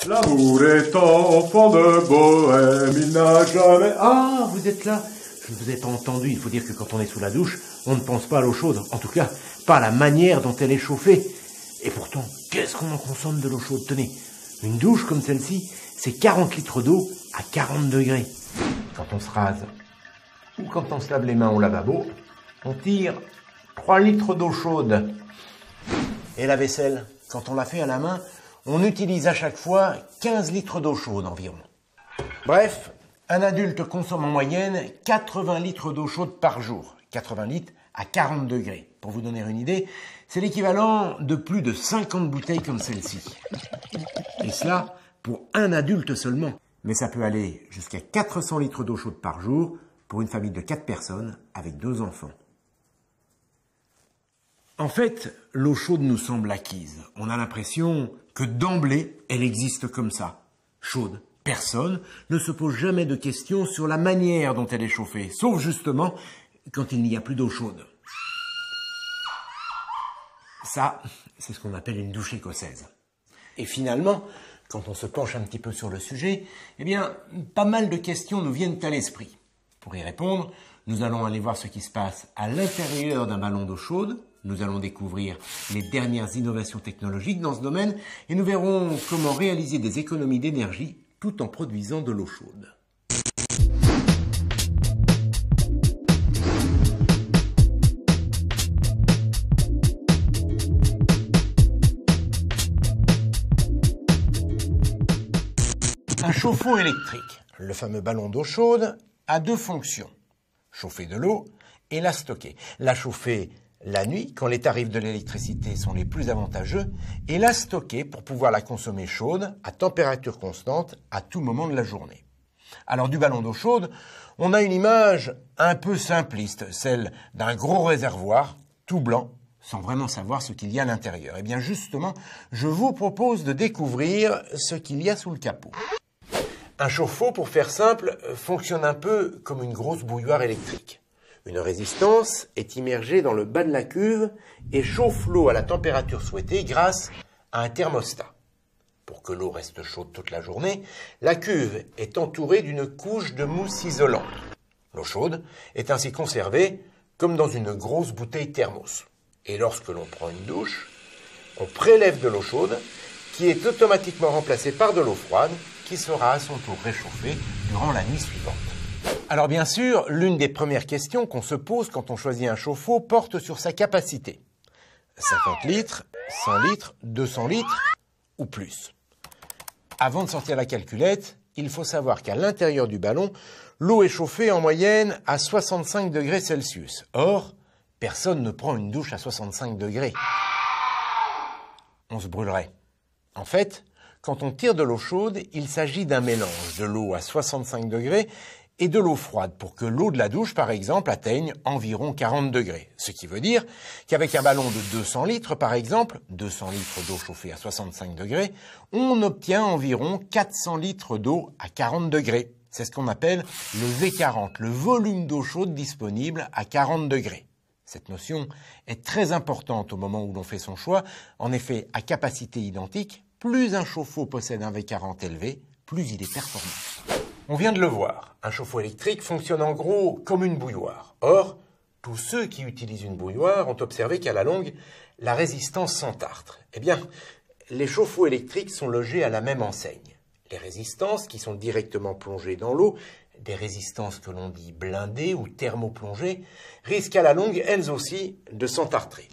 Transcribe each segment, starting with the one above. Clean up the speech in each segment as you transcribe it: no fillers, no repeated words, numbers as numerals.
L'amour est enfant de bohème, il n'a jamais... Ah, vous êtes là? Je ne vous ai pas entendu. Il faut dire que quand on est sous la douche, on ne pense pas à l'eau chaude. En tout cas, pas à la manière dont elle est chauffée. Et pourtant, qu'est-ce qu'on en consomme de l'eau chaude? Tenez, une douche comme celle-ci, c'est 40 litres d'eau à 40 degrés. Quand on se rase ou quand on se lave les mains au lavabo, on tire 3 litres d'eau chaude. Et la vaisselle, quand on la fait à la main, on utilise à chaque fois 15 litres d'eau chaude environ. Bref, un adulte consomme en moyenne 80 litres d'eau chaude par jour. 80 litres à 40 degrés. Pour vous donner une idée, c'est l'équivalent de plus de 50 bouteilles comme celle-ci. Et cela pour un adulte seulement. Mais ça peut aller jusqu'à 400 litres d'eau chaude par jour pour une famille de 4 personnes avec 2 enfants. En fait, l'eau chaude nous semble acquise. On a l'impression que d'emblée, elle existe comme ça, chaude. Personne ne se pose jamais de questions sur la manière dont elle est chauffée, sauf justement quand il n'y a plus d'eau chaude. Ça, c'est ce qu'on appelle une douche écossaise. Et finalement, quand on se penche un petit peu sur le sujet, eh bien, pas mal de questions nous viennent à l'esprit. Pour y répondre, nous allons aller voir ce qui se passe à l'intérieur d'un ballon d'eau chaude. Nous allons découvrir les dernières innovations technologiques dans ce domaine et nous verrons comment réaliser des économies d'énergie tout en produisant de l'eau chaude. Un chauffe-eau électrique, le fameux ballon d'eau chaude, a 2 fonctions. Chauffer de l'eau et la stocker. La chauffer la nuit, quand les tarifs de l'électricité sont les plus avantageux, et la stocker pour pouvoir la consommer chaude, à température constante, à tout moment de la journée. Alors du ballon d'eau chaude, on a une image un peu simpliste, celle d'un gros réservoir, tout blanc, sans vraiment savoir ce qu'il y a à l'intérieur. Eh bien justement, je vous propose de découvrir ce qu'il y a sous le capot. Un chauffe-eau, pour faire simple, fonctionne un peu comme une grosse bouilloire électrique. Une résistance est immergée dans le bas de la cuve et chauffe l'eau à la température souhaitée grâce à un thermostat. Pour que l'eau reste chaude toute la journée, la cuve est entourée d'une couche de mousse isolante. L'eau chaude est ainsi conservée comme dans une grosse bouteille thermos. Et lorsque l'on prend une douche, on prélève de l'eau chaude qui est automatiquement remplacée par de l'eau froide qui sera à son tour réchauffée durant la nuit suivante. Alors bien sûr, l'une des premières questions qu'on se pose quand on choisit un chauffe-eau porte sur sa capacité. 50 litres, 100 litres, 200 litres ou plus. Avant de sortir la calculette, il faut savoir qu'à l'intérieur du ballon, l'eau est chauffée en moyenne à 65 degrés Celsius. Or, personne ne prend une douche à 65 degrés. On se brûlerait. En fait, quand on tire de l'eau chaude, il s'agit d'un mélange de l'eau à 65 degrés et de l'eau froide pour que l'eau de la douche, par exemple, atteigne environ 40 degrés. Ce qui veut dire qu'avec un ballon de 200 litres, par exemple, 200 litres d'eau chauffée à 65 degrés, on obtient environ 400 litres d'eau à 40 degrés. C'est ce qu'on appelle le V40, le volume d'eau chaude disponible à 40 degrés. Cette notion est très importante au moment où l'on fait son choix. En effet, à capacité identique, plus un chauffe-eau possède un V40 élevé, plus il est performant. On vient de le voir, un chauffe-eau électrique fonctionne en gros comme une bouilloire. Or, tous ceux qui utilisent une bouilloire ont observé qu'à la longue, la résistance s'entartre. Eh bien, les chauffe-eau électriques sont logés à la même enseigne. Les résistances qui sont directement plongées dans l'eau, des résistances que l'on dit blindées ou thermoplongées, risquent à la longue, elles aussi, de s'entartrer.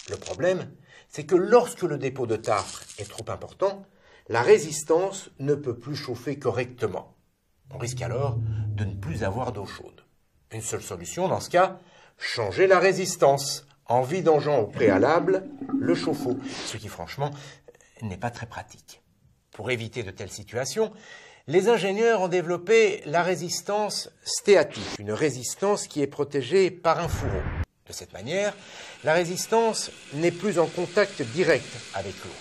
Le problème, c'est que lorsque le dépôt de tartre est trop important, la résistance ne peut plus chauffer correctement. On risque alors de ne plus avoir d'eau chaude. Une seule solution dans ce cas, changer la résistance en vidangeant au préalable le chauffe-eau, ce qui franchement n'est pas très pratique. Pour éviter de telles situations, les ingénieurs ont développé la résistance stéatique, une résistance qui est protégée par un fourreau. De cette manière, la résistance n'est plus en contact direct avec l'eau.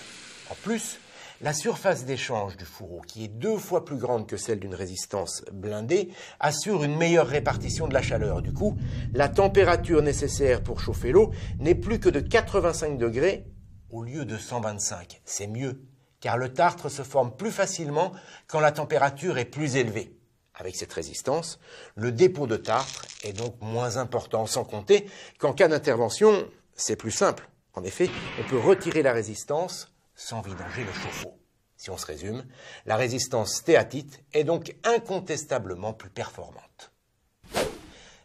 En plus, la surface d'échange du fourreau, qui est 2 fois plus grande que celle d'une résistance blindée, assure une meilleure répartition de la chaleur. Du coup, la température nécessaire pour chauffer l'eau n'est plus que de 85 degrés au lieu de 125. C'est mieux car le tartre se forme plus facilement quand la température est plus élevée. Avec cette résistance, le dépôt de tartre est donc moins important, sans compter qu'en cas d'intervention, c'est plus simple. En effet, on peut retirer la résistance sans vidanger le chauffe-eau. Si on se résume, la résistance stéatite est donc incontestablement plus performante.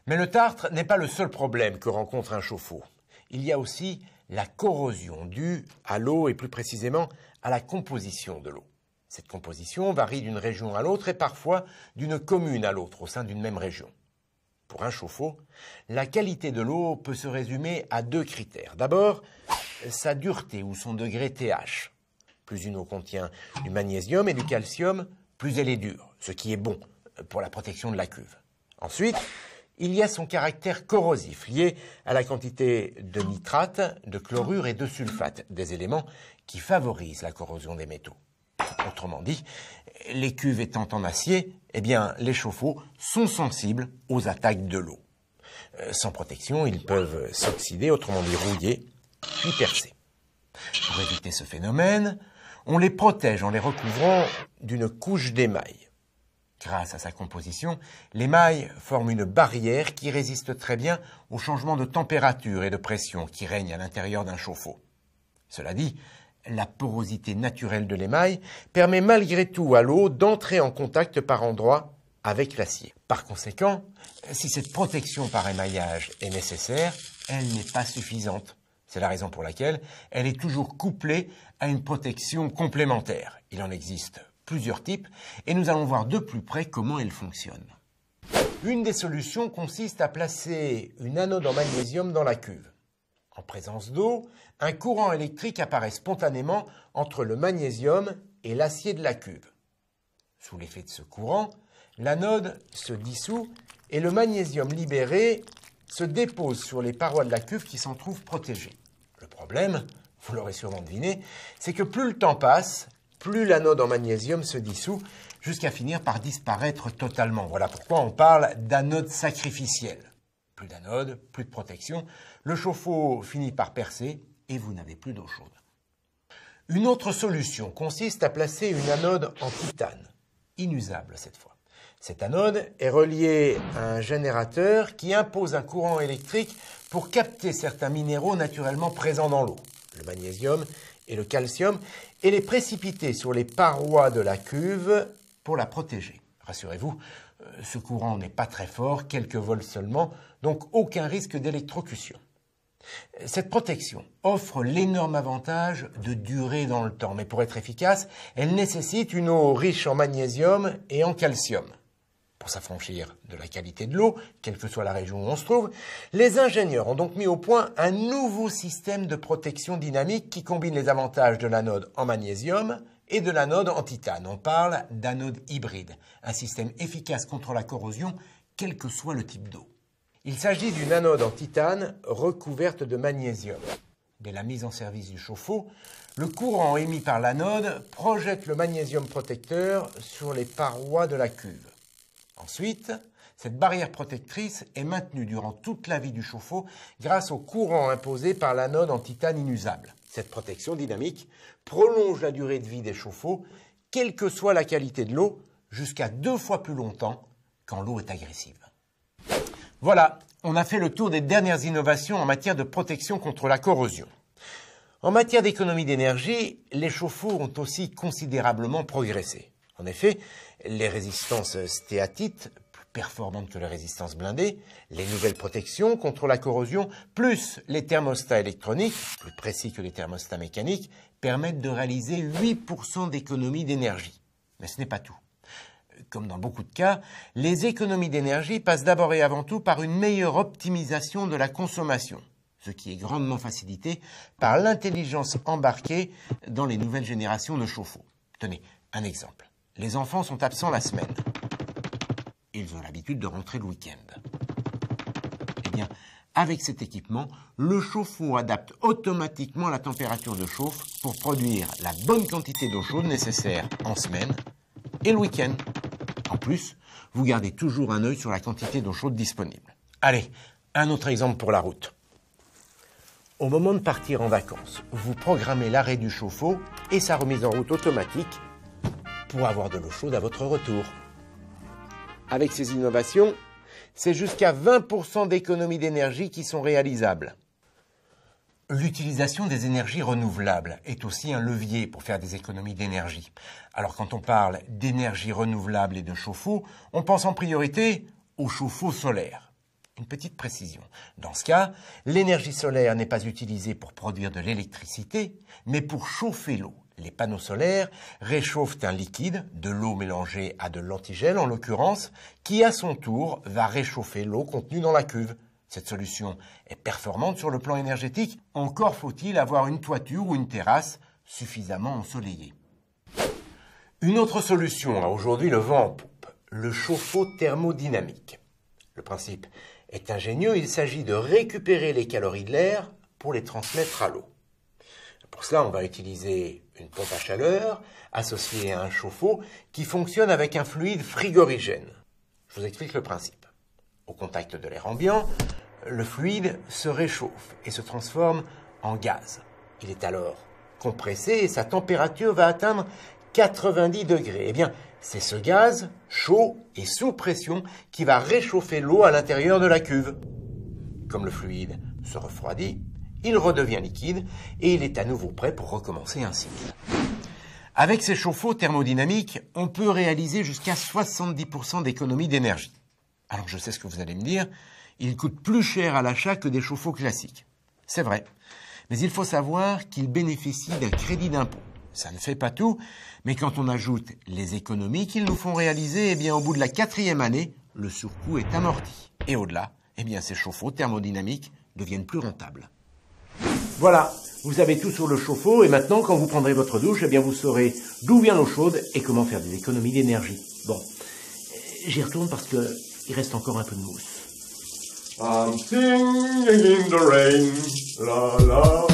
Mais le tartre n'est pas le seul problème que rencontre un chauffe-eau. Il y a aussi la corrosion due à l'eau et plus précisément à la composition de l'eau. Cette composition varie d'une région à l'autre et parfois d'une commune à l'autre au sein d'une même région. Pour un chauffe-eau, la qualité de l'eau peut se résumer à 2 critères. D'abord, sa dureté ou son degré TH. Plus une eau contient du magnésium et du calcium, plus elle est dure, ce qui est bon pour la protection de la cuve. Ensuite, il y a son caractère corrosif lié à la quantité de nitrate, de chlorure et de sulfate, des éléments qui favorisent la corrosion des métaux. Autrement dit, les cuves étant en acier, les chauffe-eau sont sensibles aux attaques de l'eau. Sans protection, ils peuvent s'oxyder, autrement dit rouiller, puis percer. Pour éviter ce phénomène, on les protège en les recouvrant d'une couche d'émail. Grâce à sa composition, l'émail forme une barrière qui résiste très bien aux changements de température et de pression qui règnent à l'intérieur d'un chauffe-eau. Cela dit, la porosité naturelle de l'émail permet malgré tout à l'eau d'entrer en contact par endroits avec l'acier. Par conséquent, si cette protection par émaillage est nécessaire, elle n'est pas suffisante. C'est la raison pour laquelle elle est toujours couplée à une protection complémentaire. Il en existe plusieurs types et nous allons voir de plus près comment elles fonctionnent. Une des solutions consiste à placer une anode en magnésium dans la cuve. En présence d'eau, un courant électrique apparaît spontanément entre le magnésium et l'acier de la cuve. Sous l'effet de ce courant, l'anode se dissout et le magnésium libéré se dépose sur les parois de la cuve qui s'en trouvent protégées. Le problème, vous l'aurez sûrement deviné, c'est que plus le temps passe, plus l'anode en magnésium se dissout jusqu'à finir par disparaître totalement. Voilà pourquoi on parle d'anode sacrificielle. Plus d'anode, plus de protection, le chauffe-eau finit par percer et vous n'avez plus d'eau chaude. Une autre solution consiste à placer une anode en titane, inusable cette fois. Cette anode est reliée à un générateur qui impose un courant électrique pour capter certains minéraux naturellement présents dans l'eau, le magnésium et le calcium, et les précipiter sur les parois de la cuve pour la protéger. Rassurez-vous, ce courant n'est pas très fort, quelques volts seulement, donc aucun risque d'électrocution. Cette protection offre l'énorme avantage de durer dans le temps, mais pour être efficace, elle nécessite une eau riche en magnésium et en calcium. Pour s'affranchir de la qualité de l'eau, quelle que soit la région où on se trouve, les ingénieurs ont donc mis au point un nouveau système de protection dynamique qui combine les avantages de l'anode en magnésium et de l'anode en titane. On parle d'anode hybride, un système efficace contre la corrosion, quel que soit le type d'eau. Il s'agit d'une anode en titane recouverte de magnésium. Dès la mise en service du chauffe-eau, le courant émis par l'anode projette le magnésium protecteur sur les parois de la cuve. Ensuite, cette barrière protectrice est maintenue durant toute la vie du chauffe-eau grâce au courant imposé par l'anode en titane inusable. Cette protection dynamique prolonge la durée de vie des chauffe-eau, quelle que soit la qualité de l'eau, jusqu'à 2 fois plus longtemps quand l'eau est agressive. Voilà, on a fait le tour des dernières innovations en matière de protection contre la corrosion. En matière d'économie d'énergie, les chauffe-eau ont aussi considérablement progressé. En effet, les résistances stéatites, plus performantes que les résistances blindées, les nouvelles protections contre la corrosion, plus les thermostats électroniques, plus précis que les thermostats mécaniques, permettent de réaliser 8% d'économie d'énergie. Mais ce n'est pas tout. Comme dans beaucoup de cas, les économies d'énergie passent d'abord et avant tout par une meilleure optimisation de la consommation, ce qui est grandement facilité par l'intelligence embarquée dans les nouvelles générations de chauffe-eau. Tenez, un exemple. Les enfants sont absents la semaine. Ils ont l'habitude de rentrer le week-end. Eh bien, avec cet équipement, le chauffe-eau adapte automatiquement la température de chauffe pour produire la bonne quantité d'eau chaude nécessaire en semaine et le week-end. En plus, vous gardez toujours un œil sur la quantité d'eau chaude disponible. Allez, un autre exemple pour la route. Au moment de partir en vacances, vous programmez l'arrêt du chauffe-eau et sa remise en route automatique pour avoir de l'eau chaude à votre retour. Avec ces innovations, c'est jusqu'à 20% d'économies d'énergie qui sont réalisables. L'utilisation des énergies renouvelables est aussi un levier pour faire des économies d'énergie. Alors quand on parle d'énergie renouvelable et de chauffe-eau, on pense en priorité au chauffe-eau solaire. Une petite précision. Dans ce cas, l'énergie solaire n'est pas utilisée pour produire de l'électricité, mais pour chauffer l'eau. Les panneaux solaires réchauffent un liquide, de l'eau mélangée à de l'antigel en l'occurrence, qui à son tour va réchauffer l'eau contenue dans la cuve. Cette solution est performante sur le plan énergétique, encore faut-il avoir une toiture ou une terrasse suffisamment ensoleillée. Une autre solution a aujourd'hui le vent en poupe, le chauffe-eau thermodynamique. Le principe est ingénieux, il s'agit de récupérer les calories de l'air pour les transmettre à l'eau. Pour cela, on va utiliser une pompe à chaleur associée à un chauffe-eau qui fonctionne avec un fluide frigorigène. Je vous explique le principe. Au contact de l'air ambiant, le fluide se réchauffe et se transforme en gaz. Il est alors compressé et sa température va atteindre 90 degrés. Eh bien, c'est ce gaz, chaud et sous pression, qui va réchauffer l'eau à l'intérieur de la cuve. Comme le fluide se refroidit, il redevient liquide et il est à nouveau prêt pour recommencer un cycle. Avec ces chauffe-eau thermodynamiques, on peut réaliser jusqu'à 70% d'économie d'énergie. Alors je sais ce que vous allez me dire, ils coûtent plus cher à l'achat que des chauffe-eau classiques. C'est vrai, mais il faut savoir qu'ils bénéficient d'un crédit d'impôt. Ça ne fait pas tout, mais quand on ajoute les économies qu'ils nous font réaliser, eh bien au bout de la 4e année, le surcoût est amorti. Et au-delà, eh bien ces chauffe-eau thermodynamiques deviennent plus rentables. Voilà, vous avez tout sur le chauffe-eau et maintenant quand vous prendrez votre douche, eh bien vous saurez d'où vient l'eau chaude et comment faire des économies d'énergie. Bon, j'y retourne parce que il reste encore un peu de mousse. I'm singing in the rain, la la.